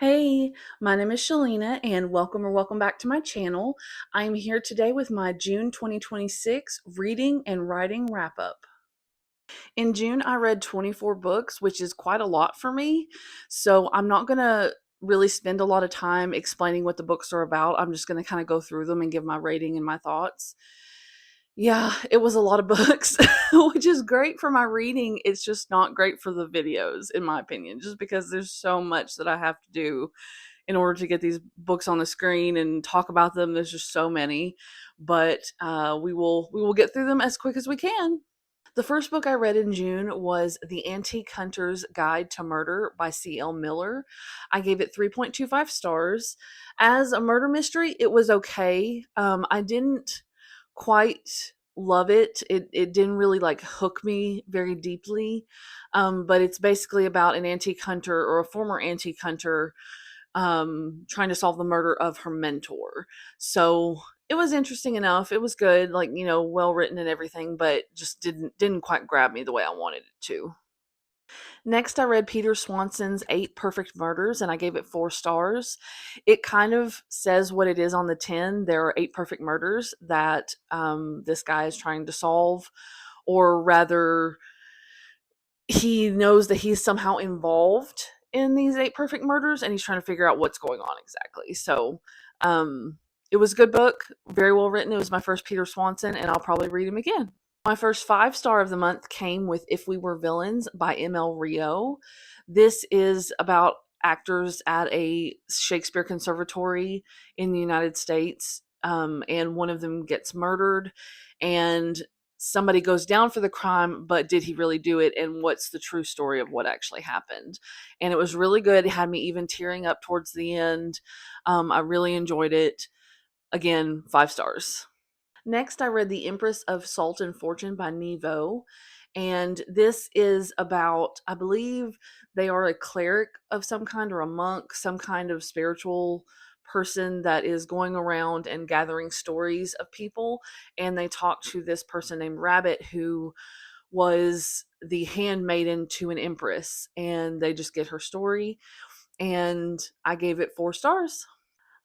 Hey, my name is Shalina and welcome back to my channel. I'm here today with my June 2026 reading and writing wrap up. In June, I read 24 books, which is quite a lot for me. So I'm not going to really spend a lot of time explaining what the books are about. I'm just going to kind of go through them and give my rating and my thoughts. Yeah, it was a lot of books, which is great for my reading. It's just not great for the videos, in my opinion, just because there's so much that I have to do in order to get these books on the screen and talk about them. There's just so many, but we will get through them as quick as we can. The first book I read in June was The Antique Hunter's Guide to Murder by C.L. Miller. I gave it 3.25 stars. As a murder mystery, it was okay. I didn't quite love it. It didn't really like hook me very deeply. But it's basically about an antique hunter or a former antique hunter trying to solve the murder of her mentor. So it was interesting enough. It was good, like, well written and everything, but just didn't quite grab me the way I wanted it to. Next, I read Peter Swanson's 8 Perfect Murders, and I gave it 4 stars. It kind of says what it is on the tin. There are 8 perfect murders that this guy is trying to solve, or rather, he knows that he's somehow involved in these 8 perfect murders, and he's trying to figure out what's going on exactly. So, it was a good book, very well written. It was my first Peter Swanson, and I'll probably read him again. My first 5-star of the month came with If We Were Villains by ML Rio. This is about actors at a Shakespeare conservatory in the United States, and one of them gets murdered, and somebody goes down for the crime, but did he really do it? And what's the true story of what actually happened? And it was really good. It had me even tearing up towards the end. I really enjoyed it. Again, 5 stars. Next, I read The Empress of Salt and Fortune by Nghi. And this is about, I believe they are a cleric of some kind or a monk, some kind of spiritual person that is going around and gathering stories of people. And they talk to this person named Rabbit, who was the handmaiden to an empress. And they just get her story. And I gave it 4 stars.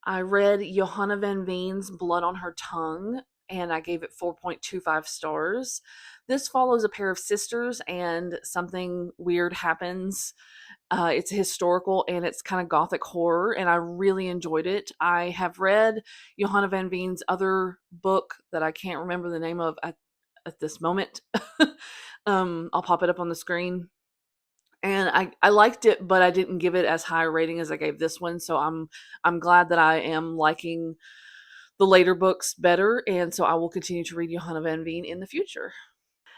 I read Johanna van Veen's Blood on Her Tongue, and I gave it 4.25 stars. This follows a pair of sisters, and something weird happens. It's historical and it's kind of gothic horror, and I really enjoyed it. I have read Johanna van Veen's other book that I can't remember the name of at this moment. I'll pop it up on the screen. And I liked it, but I didn't give it as high a rating as I gave this one. So I'm glad that I am liking the later books better, and so I will continue to read Johanna van Veen in the future.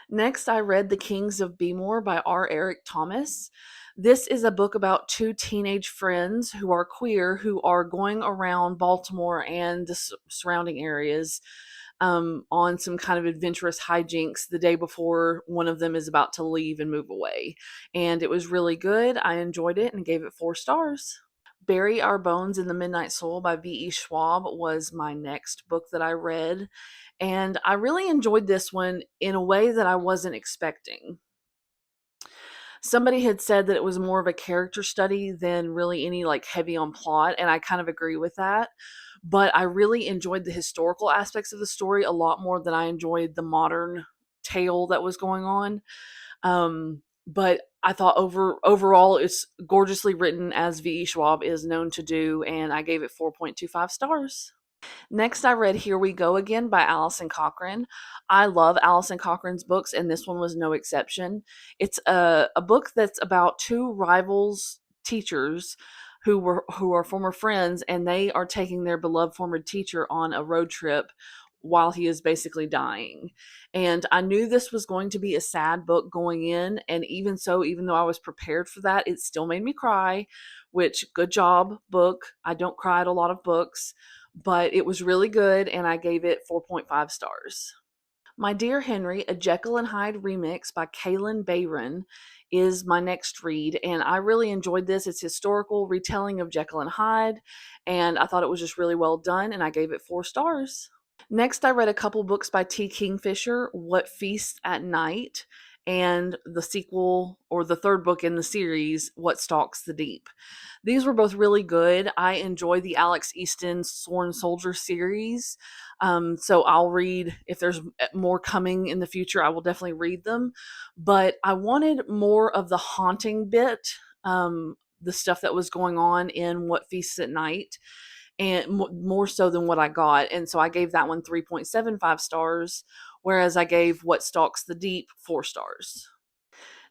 Next, I read The Kings of Bmore by R. Eric Thomas. This is a book about 2 teenage friends who are queer who are going around Baltimore and the surrounding areas on some kind of adventurous hijinks the day before one of them is about to leave and move away. And it was really good. I enjoyed it and gave it 4 stars. Bury Our Bones in the Midnight Soil by V.E. Schwab was my next book that I read. And I really enjoyed this one in a way that I wasn't expecting. Somebody had said that it was more of a character study than really any like heavy on plot, and I kind of agree with that. But I really enjoyed the historical aspects of the story a lot more than I enjoyed the modern tale that was going on. But I thought overall it's gorgeously written, as V.E. Schwab is known to do, and I gave it 4.25 stars. Next, I read Here We Go Again by Alison Cochrun. I love Alison Cochran's books, and this one was no exception. It's a book that's about 2 rivals teachers who are former friends, and they are taking their beloved former teacher on a road trip while he is basically dying. And I knew this was going to be a sad book going in, and even so, even though I was prepared for that, it still made me cry, which, good job, book. I don't cry at a lot of books, but it was really good, and I gave it 4.5 stars. My Dear Henry, a Jekyll and Hyde remix by Kalynn Bayron is my next read, and I really enjoyed this. It's historical retelling of Jekyll and Hyde, and I thought it was just really well done, and I gave it 4 stars. Next, I read a couple books by T. Kingfisher, What Feasts at Night, and the sequel, or the third book in the series, What Stalks the Deep. These were both really good. I enjoy the Alex Easton Sworn Soldier series. So I'll read, if there's more coming in the future, I will definitely read them. But I wanted more of the haunting bit, the stuff that was going on in What Feasts at Night, and more so than what I got. And so I gave that one 3.75 stars, whereas I gave What Stalks the Deep 4 stars.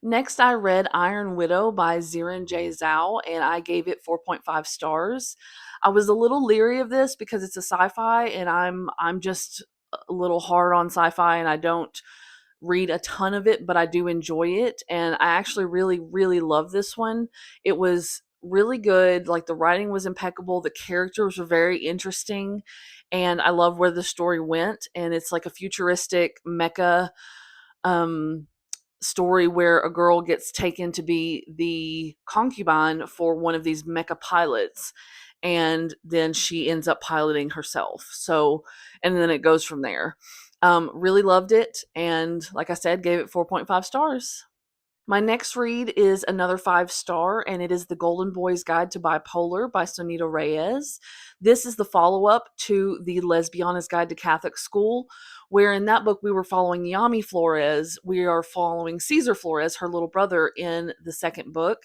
Next, I read Iron Widow by Xiran Zhao, and I gave it 4.5 stars. I was a little leery of this because it's a sci-fi, and I'm just a little hard on sci-fi, and I don't read a ton of it, but I do enjoy it, and I actually really, really love this one. It was really good. Like, the writing was impeccable, the characters were very interesting, and I love where the story went. And it's like a futuristic mecha um story where a girl gets taken to be the concubine for one of these mecha pilots, and then she ends up piloting herself. So, and then it goes from there. Really loved it, and like I said, gave it 4.5 stars. My next read is another 5 star, and it is The Golden Boy's Guide to Bipolar by Sonido Reyes. This is the follow up to the Lesbiana's Guide to Catholic School, where in that book we were following Yami Flores. We are following Caesar Flores, her little brother, in the second book.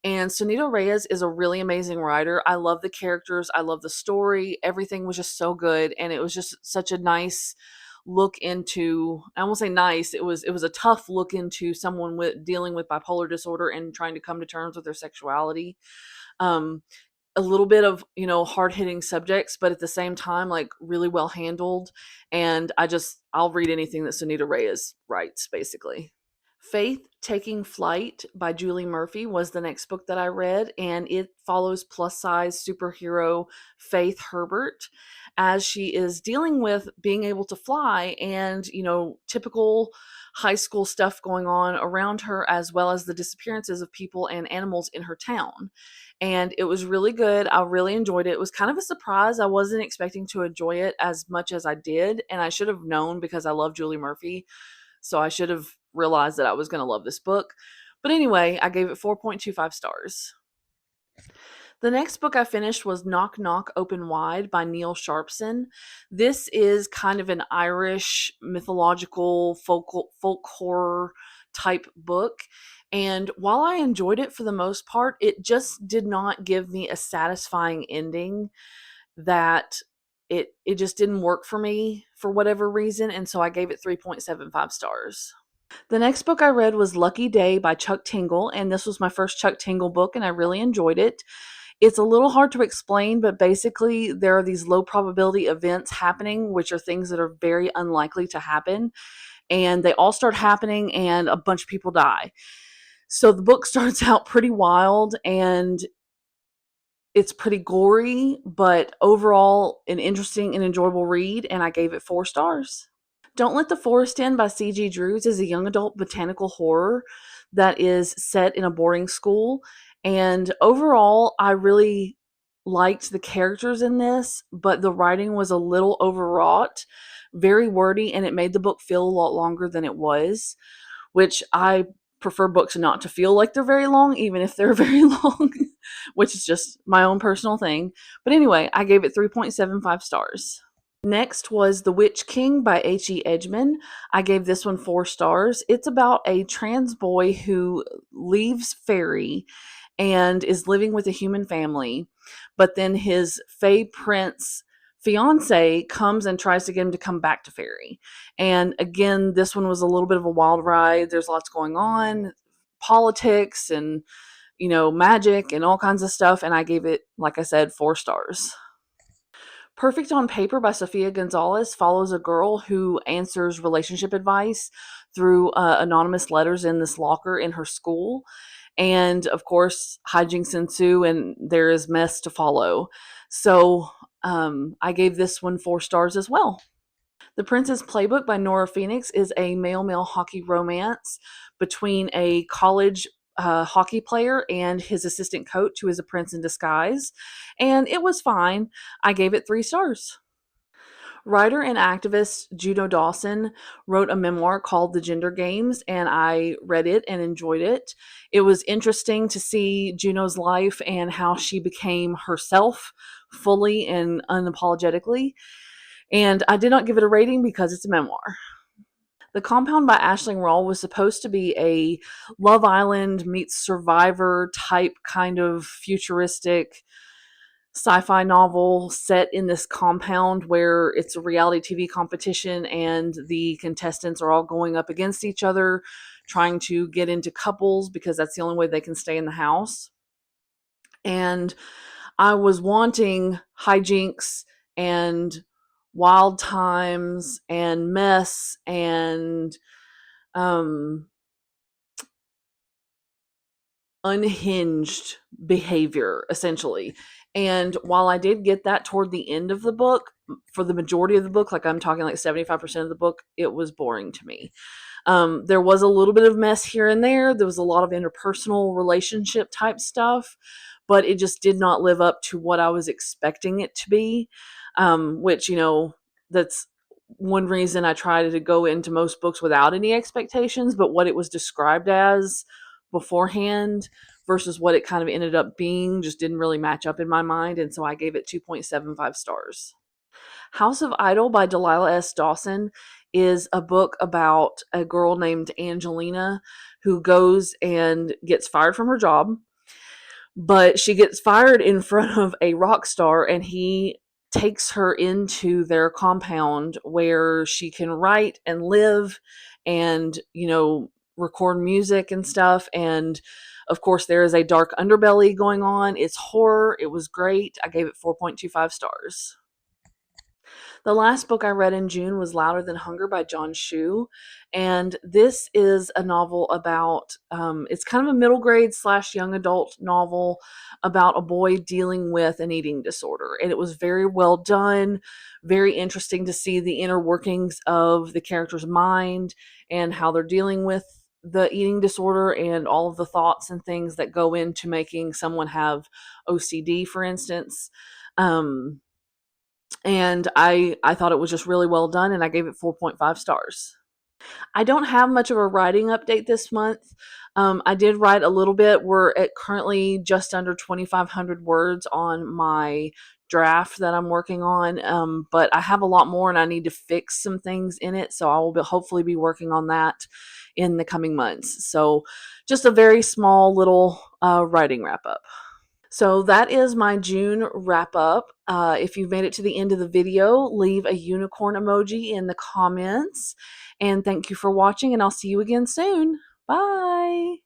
And Sonido Reyes is a really amazing writer. I love the characters, I love the story. Everything was just so good, and it was just such a nice look into, I won't say nice, it was a tough look into someone with dealing with bipolar disorder and trying to come to terms with their sexuality. Um a little bit of, hard-hitting subjects, but at the same time, like, really well handled. And I'll read anything that Sonido Reyes writes, basically. Faith Taking Flight by Julie Murphy was the next book that I read, and it follows plus size superhero Faith Herbert as she is dealing with being able to fly and, typical high school stuff going on around her, as well as the disappearances of people and animals in her town. And it was really good. I really enjoyed it. It was kind of a surprise. I wasn't expecting to enjoy it as much as I did, and I should have known because I love Julie Murphy. So I should have realized that I was going to love this book. But anyway, I gave it 4.25 stars. The next book I finished was Knock Knock Open Wide by Neil Sharpson. This is kind of an Irish mythological folk horror type book. And while I enjoyed it for the most part, it just did not give me a satisfying ending. That it just didn't work for me for whatever reason, and so I gave it 3.75 stars. The next book I read was Lucky Day by Chuck Tingle, and this was my first Chuck Tingle book, and I really enjoyed it. It's a little hard to explain, but basically there are these low probability events happening, which are things that are very unlikely to happen, and they all start happening and a bunch of people die. So the book starts out pretty wild, and it's pretty gory, but overall an interesting and enjoyable read, and I gave it 4 stars. Don't Let the Forest In by C.G. Drews is a young adult botanical horror that is set in a boarding school. And overall, I really liked the characters in this, but the writing was a little overwrought, very wordy, and it made the book feel a lot longer than it was, which I prefer books not to feel like they're very long, even if they're very long, which is just my own personal thing. But anyway, I gave it 3.75 stars. Next was The Witch King by H.E. Edgmon. I gave this one 4 stars. It's about a trans boy who leaves Fairy and is living with a human family, but then his Fae Prince fiance comes and tries to get him to come back to Fairy. And again, this one was a little bit of a wild ride. There's lots going on, politics and, magic and all kinds of stuff. And I gave it, like I said, 4 stars. Perfect on Paper by Sofia Gonzalez follows a girl who answers relationship advice through anonymous letters in this locker in her school. And of course, hijinks ensue and there is mess to follow. So I gave this one 4 stars as well. The Prince's Playbook by Nora Phoenix is a male-male hockey romance between a college hockey player and his assistant coach, who is a prince in disguise. And it was fine. I gave it 3 stars. Writer and activist Juno Dawson wrote a memoir called The Gender Games, and I read it and enjoyed it. It was interesting to see Juno's life and how she became herself fully and unapologetically. And I did not give it a rating because it's a memoir. The Compound by Aisling Rawle was supposed to be a Love Island meets Survivor type kind of futuristic sci-fi novel set in this compound where it's a reality TV competition and the contestants are all going up against each other trying to get into couples because that's the only way they can stay in the house. And I was wanting hijinks and wild times and mess and um unhinged behavior, essentially. And while I did get that toward the end of the book, for the majority of the book, like I'm talking like 75% of the book, it was boring to me. There was a little bit of mess here and there. There was a lot of interpersonal relationship type stuff, but it just did not live up to what I was expecting it to be. Which, that's one reason I try to go into most books without any expectations, but what it was described as beforehand versus what it kind of ended up being just didn't really match up in my mind, and so I gave it 2.75 stars. House of Idol by Delilah S. Dawson is a book about a girl named Angelina who goes and gets fired from her job, but she gets fired in front of a rock star, and he takes her into their compound where she can write and live and, record music and stuff. And of course, there is a dark underbelly going on. It's horror. It was great. I gave it 4.25 stars. The last book I read in June was Louder Than Hunger by John Shu. And this is a novel about, it's kind of a middle grade / young adult novel about a boy dealing with an eating disorder. And it was very well done, very interesting to see the inner workings of the character's mind and how they're dealing with the eating disorder and all of the thoughts and things that go into making someone have OCD, for instance. And I thought it was just really well done, and I gave it 4.5 stars. I don't have much of a writing update this month. I did write a little bit. We're at currently just under 2,500 words on my draft that I'm working on, but I have a lot more, and I need to fix some things in it, so I will hopefully be working on that in the coming months. So just a very small little writing wrap up. So that is my June wrap up. If you've made it to the end of the video, leave a unicorn emoji in the comments. And thank you for watching, and I'll see you again soon. Bye.